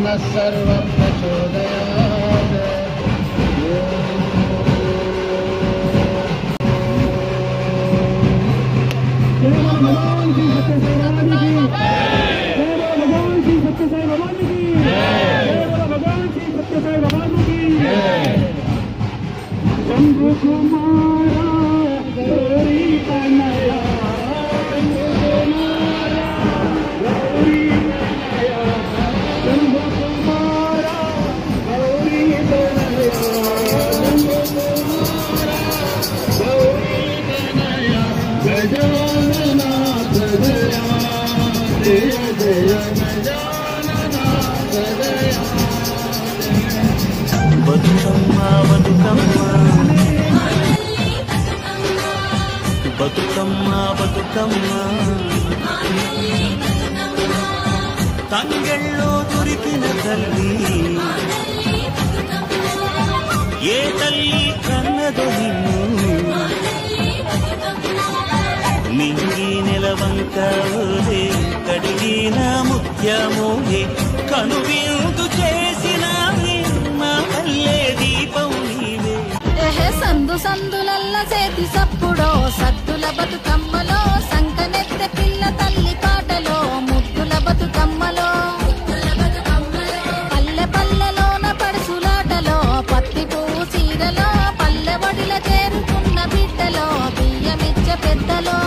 सर्व प्रचोदयात्। भगवान श्री सत्यसाई भगवान की भगवान श्री सत्यसाई भगवान की शंभु कुमारा गौरी कन्हैया गौरी कन्हैया शंभु कुमारा गौरी कन्हैया शंभु कुमारा गौरी कन्हैया गजाननाथ दया जय जय गजाननाथ दया। बतुकम्मा बतुकम्मा बतुकम्मा बतुकम्मा తంగెళ్ళో దొరికిన తల్లి ఏ తల్లి కన్నదో నిన్ను నింగి నెలవంకలే కడిగిన ముత్యమోహే కనువిందు చేసినావే మా పల్లె దీపం నీవే। సందు సందులల్ల చేతి సప్పుడో సద్దుల బతుకమ్మలో సంకనెత్తె పిల్ల తల్లి పాటలో ముద్దుల బతుకమ్మలో పల్లె పల్లెలోన పడుసులాటలో పత్తి పువ్వు చీరలో పల్లె వడిల చేరుకున్న బిడ్డలో బియ్యమిచ్చ పెద్దలో